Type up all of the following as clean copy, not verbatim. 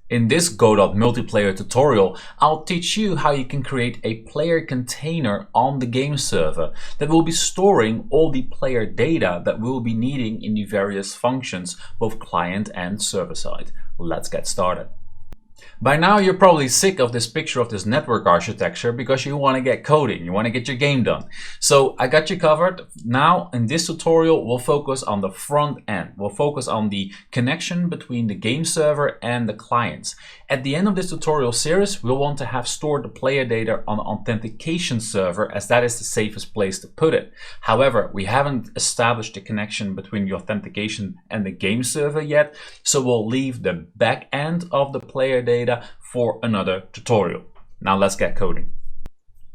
In this Godot Multiplayer tutorial, I'll teach you how you can create a player container on the game server that will be storing all the player data that we'll be needing in the various functions, both client and server side. Let's get started. By now you're probably sick of this picture of this network architecture because you want to get coding, you want to get your game done. So I got you covered. Now in this tutorial we'll focus on the front end. We'll focus on the connection between the game server and the clients. At the end of this tutorial series we'll want to have stored the player data on the authentication server, as that is the safest place to put it. However, we haven't established the connection between the authentication and the game server yet, so we'll leave the back end of the player data for another tutorial. Now let's get coding.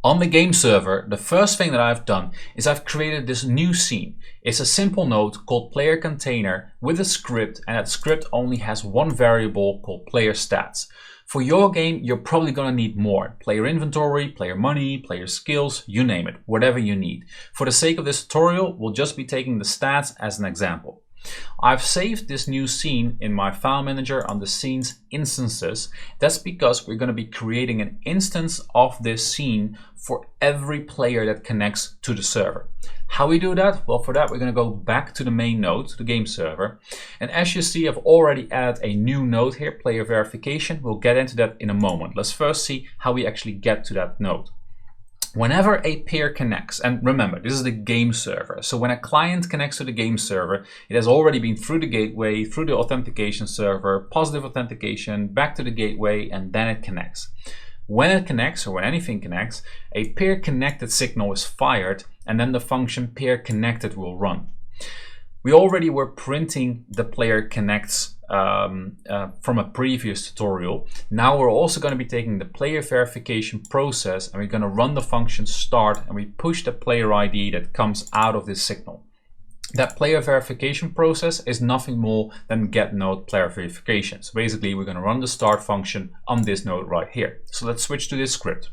On the game server, the first thing that I've done is I've created this new scene. It's a simple node called player container with a script, and that script only has one variable called player stats. For your game, you're probably going to need more. Player inventory, player money, player skills, you name it, whatever you need. For the sake of this tutorial, we'll just be taking the stats as an example. I've saved this new scene in my file manager on the scenes instances. That's because we're going to be creating an instance of this scene for every player that connects to the server. How we do that? Well, for that we're going to go back to the main node, to the game server. And as you see, I've already added a new node here, player verification. We'll get into that in a moment. Let's first see how we actually get to that node. Whenever a peer connects, and remember, this is the game server, so when a client connects to the game server, it has already been through the gateway, through the authentication server, positive authentication, back to the gateway, and then it connects. When it connects, or when anything connects, a peer connected signal is fired, and then the function peer connected will run. We already were printing the player connects from a previous tutorial. Now we're also going to be taking the player verification process and we're going to run the function start, and we push the player ID that comes out of this signal. That player verification process is nothing more than get node player verification. So basically we're going to run the start function on this node right here. So let's switch to this script.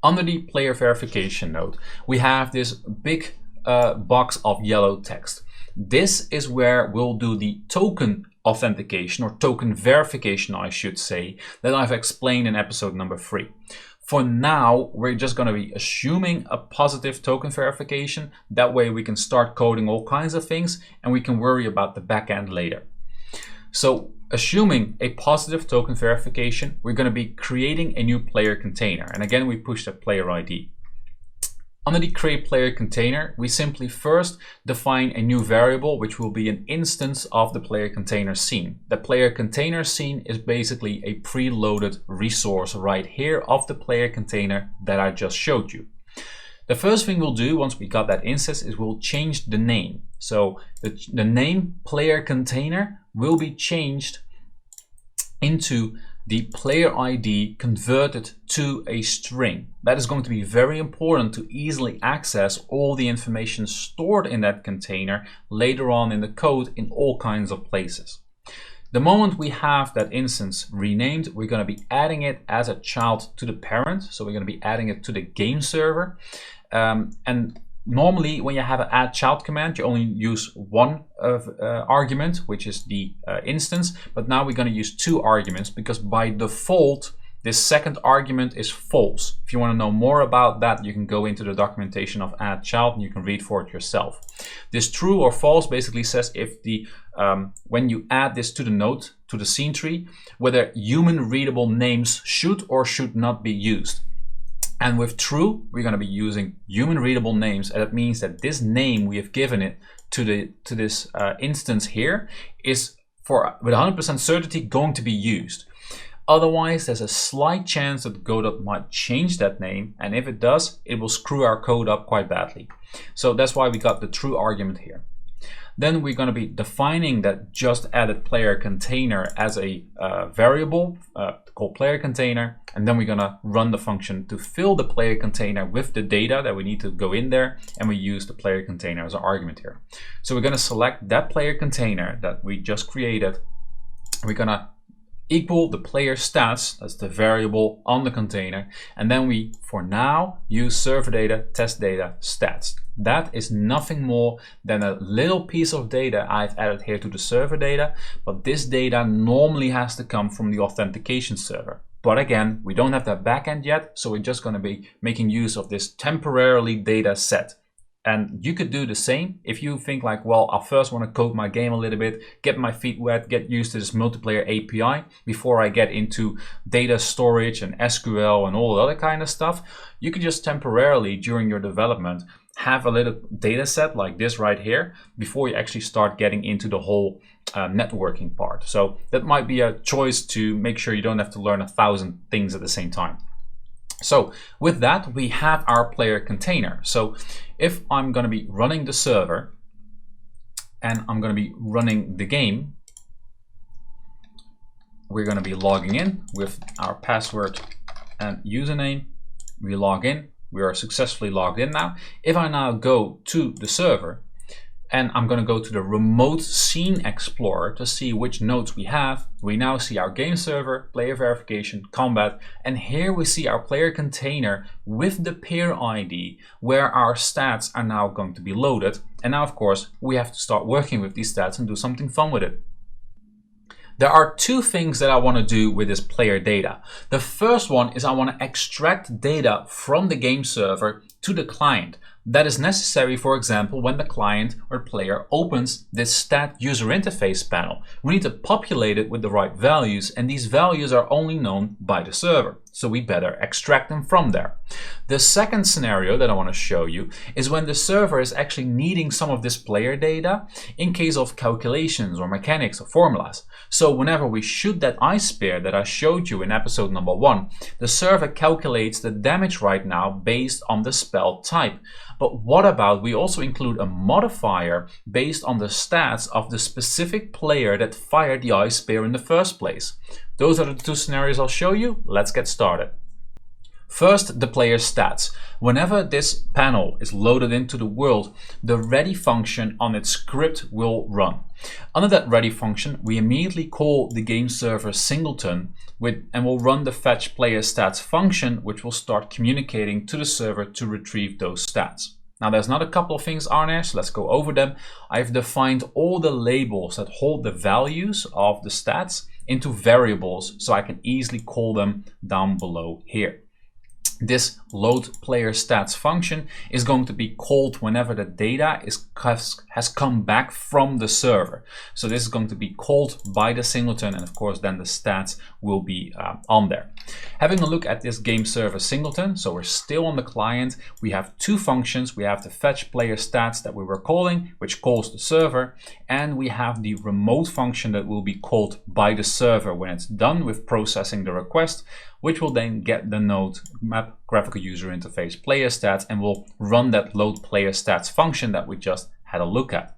Under the player verification node, we have this big box of yellow text. This is where we'll do the token authentication, or token verification I should say, that I've explained in episode number 3. For now, we're just going to be assuming a positive token verification. That way we can start coding all kinds of things and we can worry about the back end later. So assuming a positive token verification, we're going to be creating a new player container. And again, we push the player ID. Under the create player container, we simply first define a new variable, which will be an instance of the player container scene. The player container scene is basically a preloaded resource right here of the player container that I just showed you. The first thing we'll do once we got that instance is we'll change the name. So the name player container will be changed into the player ID converted to a string. That is going to be very important to easily access all the information stored in that container later on in the code in all kinds of places. The moment we have that instance renamed, we're going to be adding it as a child to the parent. So we're going to be adding it to the game server. And normally, when you have an add child command, you only use one argument, which is the instance. But now we're going to use 2 arguments because by default, this second argument is false. If you want to know more about that, you can go into the documentation of add child and you can read for it yourself. This true or false basically says if the when you add this to the node, to the scene tree, whether human readable names should or should not be used. And with true, we're going to be using human readable names, and that means that this name we have given it to this instance here is with 100% certainty going to be used. Otherwise, there's a slight chance that Godot might change that name, and if it does, it will screw our code up quite badly. So that's why we got the true argument here. Then we're going to be defining that just added player container as a variable called player container, and then we're going to run the function to fill the player container with the data that we need to go in there, and we use the player container as an argument here. So we're going to select that player container that we just created. We're going to equal the player stats, that's the variable on the container, and then we, for now, use server data, test data, stats. That is nothing more than a little piece of data I've added here to the server data, but this data normally has to come from the authentication server. But again, we don't have that backend yet, so we're just going to be making use of this temporarily data set. And you could do the same if you think like, well, I first want to code my game a little bit, get my feet wet, get used to this multiplayer API before I get into data storage and SQL and all the other kind of stuff. You could just temporarily, during your development, have a little data set like this right here before you actually start getting into the whole networking part. So that might be a choice to make sure you don't have to learn 1,000 things at the same time. So with that, we have our player container. So if I'm going to be running the server and I'm going to be running the game, we're going to be logging in with our password and username. We log in. We are successfully logged in now. If I now go to the server and I'm going to go to the remote scene explorer to see which nodes we have, we now see our game server, player verification, combat, and here we see our player container with the peer ID where our stats are now going to be loaded. And now, of course, we have to start working with these stats and do something fun with it. There are two things that I want to do with this player data. The first one is I want to extract data from the game server to the client. That is necessary, for example, when the client or player opens this stat user interface panel. We need to populate it with the right values, and these values are only known by the server. So we better extract them from there. The second scenario that I want to show you is when the server is actually needing some of this player data in case of calculations or mechanics or formulas. So whenever we shoot that ice spear that I showed you in episode number 1, the server calculates the damage right now based on the spell type. But what about we also include a modifier based on the stats of the specific player that fired the ice spear in the first place? Those are the two scenarios I'll show you. Let's get started. First, the player's stats. Whenever this panel is loaded into the world, the ready function on its script will run. Under that ready function, we immediately call the game server singleton and we'll run the fetch player stats function, which will start communicating to the server to retrieve those stats. Now there's not a couple of things on there, so let's go over them. I've defined all the labels that hold the values of the stats into variables, so I can easily call them down below here. This load player stats function is going to be called whenever the data has come back from the server. So this is going to be called by the singleton, and of course then the stats will be on there. Having a look at this game server singleton, so we're still on the client. We have two functions. We have the fetch player stats that we were calling, which calls the server, and we have the remote function that will be called by the server when it's done with processing the request, which will then get the node map graphical user interface player stats and will run that load player stats function that we just had a look at.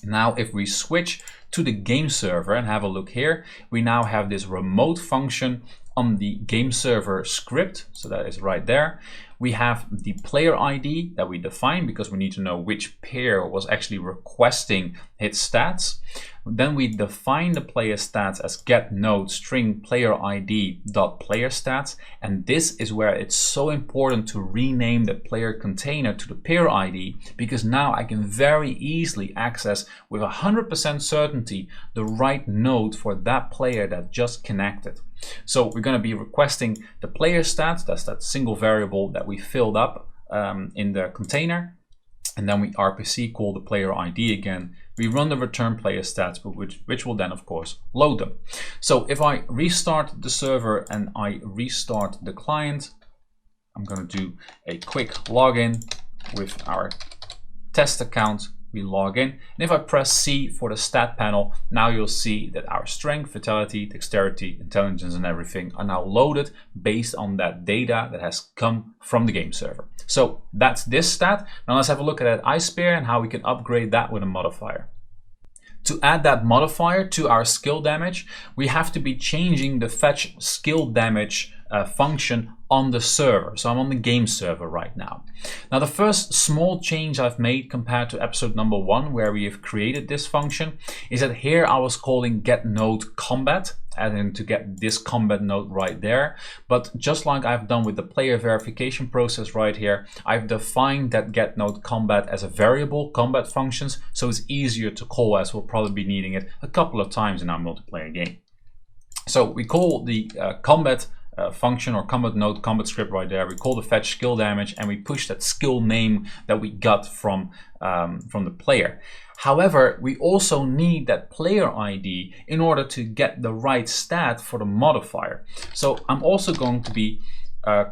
Now if we switch to the game server and have a look here, we now have this remote function on the game server script, so that is right there. We have the player ID that we define because we need to know which pair was actually requesting its stats. Then we define the player stats as get node string player ID dot player stats, and this is where it's so important to rename the player container to the pair ID, because now I can very easily access with 100% certainty the right node for that player that just connected. So we're going to be requesting the player stats, that's that single variable that we filled up in the container, and then we RPC call the player ID again. We run the return player stats, which will then of course load them. So if I restart the server and I restart the client, I'm going to do a quick login with our test account. We log in, and if I press C for the stat panel, now you'll see that our strength, vitality, dexterity, intelligence and everything are now loaded based on that data that has come from the game server. So that's this stat. Now let's have a look at that ice spear and how we can upgrade that with a modifier. To add that modifier to our skill damage, we have to be changing the fetch skill damage function on the server. So I'm on the game server right now. Now the first small change I've made compared to episode number 1, where we have created this function, is that here I was calling getNodeCombat, and then to get this combat node right there. But just like I've done with the player verification process right here, I've defined that getNodeCombat as a variable combat functions, so it's easier to call, as we'll probably be needing it a couple of times in our multiplayer game. So we call the combat function or combat node combat script right there. We call the fetch skill damage, and we push that skill name that we got from the player. However, we also need that player ID in order to get the right stat for the modifier. So I'm also going to be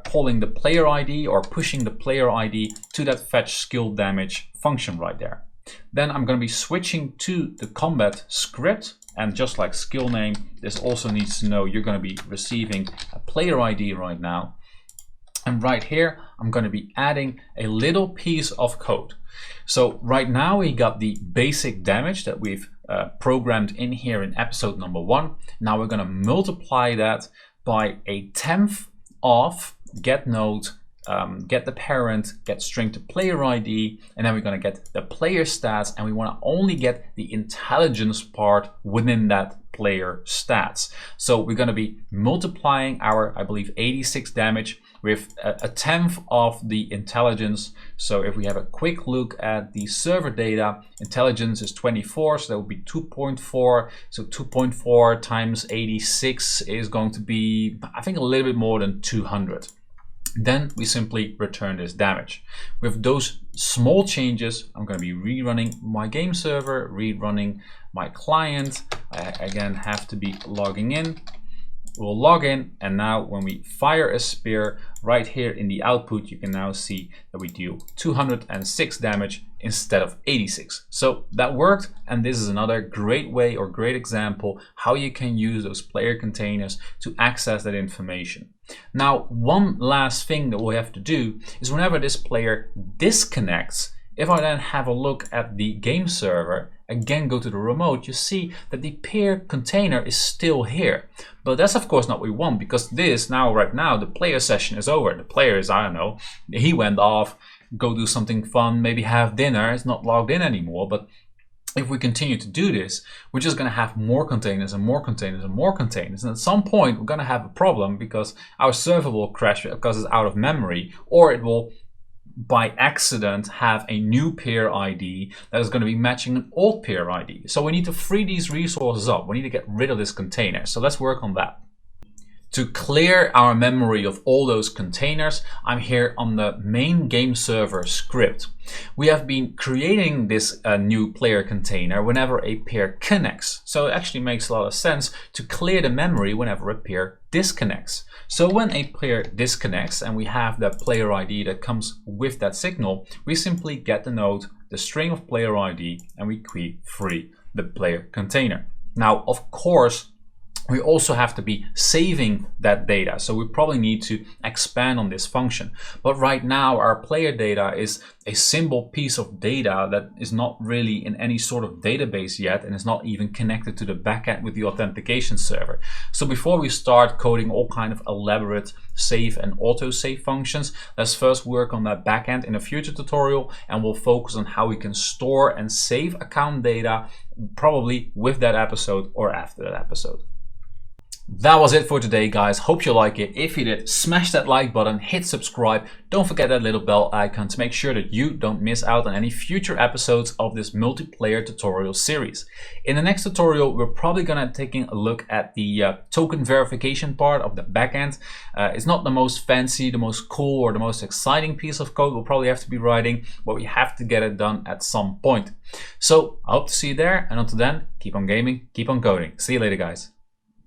calling the player ID or pushing the player ID to that fetch skill damage function right there. Then I'm going to be switching to the combat script, and just like skill name, this also needs to know you're going to be receiving a player ID right now. And right here, I'm going to be adding a little piece of code. So right now we got the basic damage that we've programmed in here in episode number 1. Now we're going to multiply that by a 10th of getNode, get the parent, get string to player ID, and then we're going to get the player stats, and we want to only get the intelligence part within that player stats. So we're going to be multiplying our, I believe, 86 damage with a 10th of the intelligence. So if we have a quick look at the server data, intelligence is 24, so that would be 2.4. So 2.4 times 86 is going to be, I think, a little bit more than 200. Then we simply return this damage. With those small changes, I'm going to be rerunning my game server, rerunning my client. I again have to be logging in. We'll log in, and now when we fire a spear right here in the output, you can now see that we deal 206 damage instead of 86. So that worked, and this is another great way or great example how you can use those player containers to access that information. Now, one last thing that we have to do is whenever this player disconnects, if I then have a look at the game server, again go to the remote, you see that the peer container is still here. But that's of course not what we want, because this now, right now, the player session is over. The player is, I don't know, he went off, go do something fun, maybe have dinner, it's not logged in anymore. But if we continue to do this, we're just going to have more containers and more containers and more containers. And at some point, we're going to have a problem because our server will crash because it's out of memory, or it will by accident have a new peer ID that is going to be matching an old peer ID. So we need to free these resources up. We need to get rid of this container. So let's work on that. To clear our memory of all those containers, I'm here on the main game server script. We have been creating this new player container whenever a peer connects. So it actually makes a lot of sense to clear the memory whenever a peer disconnects. So when a player disconnects and we have that player ID that comes with that signal, we simply get the node, the string of player ID, and we free the player container. Now, of course, we also have to be saving that data. So we probably need to expand on this function. But right now our player data is a simple piece of data that is not really in any sort of database yet, and is not even connected to the backend with the authentication server. So before we start coding all kind of elaborate save and autosave functions, let's first work on that backend in a future tutorial, and we'll focus on how we can store and save account data, probably with that episode or after that episode. That was it for today, guys. Hope you like it. If you did, smash that like button, hit subscribe. Don't forget that little bell icon to make sure that you don't miss out on any future episodes of this multiplayer tutorial series. In the next tutorial, we're probably gonna taking a look at the token verification part of the backend. It's not the most fancy, the most cool, or the most exciting piece of code we'll probably have to be writing, but we have to get it done at some point. So I hope to see you there, and until then, keep on gaming, keep on coding. See you later, guys.